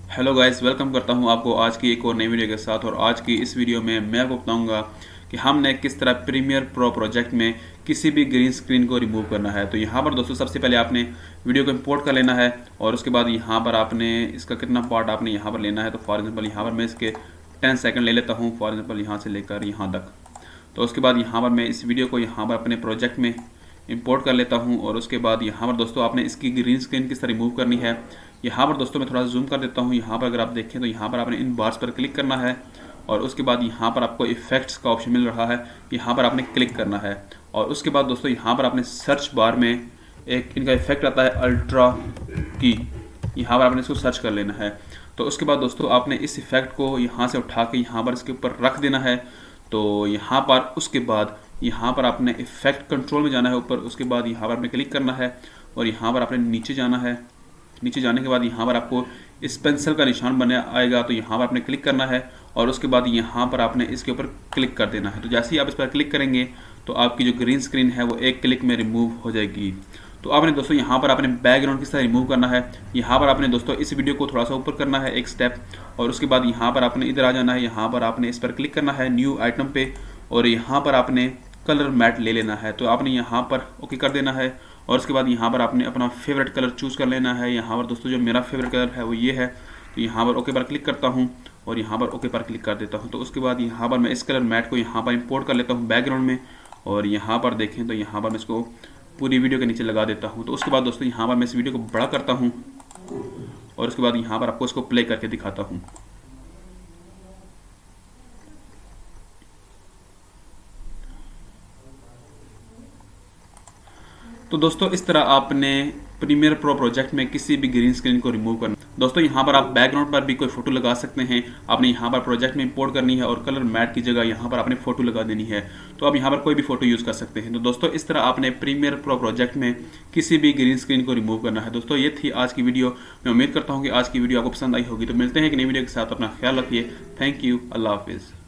Hello guys, welcome करता हूं आपको आज की एक और नई वीडियो के साथ। और आज की इस वीडियो में मैं आपको बताऊंगा कि हमने किस तरह प्रीमियर प्रो प्रोजेक्ट में किसी भी ग्रीन स्क्रीन को रिमूव करना है। तो यहाँ पर दोस्तों सबसे पहले आपने वीडियो को इंपोर्ट कर लेना है और उसके बाद यहाँ पर आपने इसका कितना पार्ट आपने यहाँ पर लेना है। तो फॉर एग्जाम्पल यहाँ पर मैं इसके 10 सेकंड ले लेता हूँ, फॉर एग्जाम्पल यहाँ से लेकर यहाँ तक। तो उसके बाद यहाँ पर मैं इस वीडियो को यहाँ पर अपने प्रोजेक्ट में इंपोर्ट कर लेता हूँ। और उसके बाद यहाँ पर दोस्तों आपने इसकी ग्रीन स्क्रीन किस तरह रिमूव करनी है, यहाँ पर दोस्तों मैं थोड़ा जूम कर देता हूँ। यहाँ पर अगर आप देखें तो यहाँ पर आपने इन बार्स पर क्लिक करना है और उसके बाद यहाँ पर आपको इफेक्ट्स का ऑप्शन मिल रहा है, यहाँ पर आपने क्लिक करना है। और उसके बाद दोस्तों यहाँ पर आपने सर्च बार में एक इनका इफेक्ट आता है अल्ट्रा की, यहाँ पर आपने इसको सर्च कर लेना है। तो उसके बाद दोस्तों आपने इस इफेक्ट को यहाँ से उठा के यहाँ पर इसके ऊपर रख देना है। तो यहाँ पर उसके बाद यहाँ पर आपने इफेक्ट कंट्रोल में जाना है ऊपर, उसके बाद यहाँ पर आपने क्लिक करना है और यहाँ पर आपने नीचे जाना है। नीचे जाने के बाद यहाँ पर आपको इस पेंसिल का निशान बने आएगा, तो यहाँ पर आपने क्लिक करना है और उसके बाद यहाँ पर आपने इसके ऊपर क्लिक कर देना है। तो जैसे ही आप इस पर क्लिक करेंगे तो आपकी जो ग्रीन स्क्रीन है वो एक क्लिक में रिमूव हो जाएगी। तो आपने दोस्तों यहाँ पर आपने बैकग्राउंड किस तरह रिमूव करना है, यहाँ पर आपने दोस्तों इस वीडियो को थोड़ा सा ऊपर करना है एक स्टेप और उसके बाद यहाँ पर आपने इधर आ जाना है। यहाँ पर आपने इस पर क्लिक करना है न्यू आइटम पे और यहाँ पर आपने कलर मैट ले लेना है। तो आपने यहाँ पर ओके कर देना है और उसके बाद यहाँ पर आपने अपना फेवरेट कलर चूज़ कर लेना है। यहाँ पर दोस्तों जो मेरा फेवरेट कलर है वो ये है, तो यहाँ पर ओके पर क्लिक करता हूँ और यहाँ पर ओके पर क्लिक कर देता हूँ। तो उसके बाद यहाँ पर मैं इस कलर मैट को यहाँ पर इंपोर्ट कर लेता हूँ बैकग्राउंड में और यहाँ पर देखें तो यहाँ पर मैं इसको पूरी वीडियो के नीचे लगा देता हूँ। तो उसके बाद दोस्तों यहाँ पर मैं इस वीडियो को बड़ा करता हूँ और उसके बाद यहाँ पर आपको इसको प्ले करके दिखाता हूँ। तो दोस्तों इस तरह आपने प्रीमियर प्रो प्रोजेक्ट में किसी भी ग्रीन स्क्रीन को रिमूव करना। दोस्तों यहाँ पर आप बैकग्राउंड पर भी कोई फोटो लगा सकते हैं। आपने यहाँ पर प्रोजेक्ट में इंपोर्ट करनी है और कलर मैट की जगह यहाँ पर आपने फोटो लगा देनी है, तो आप यहाँ पर कोई भी फोटो यूज़ कर सकते हैं। तो दोस्तों इस तरह आपने प्रीमियर प्रो प्रोजेक्ट में किसी भी ग्रीन स्क्रीन को रिमूव करना है। दोस्तों ये थी आज की वीडियो। मैं उम्मीद करता हूँ कि आज की वीडियो आपको पसंद आई होगी। तो मिलते हैं एक नई वीडियो के साथ, अपना ख्याल रखिए। थैंक यू, अल्लाह हाफिज़।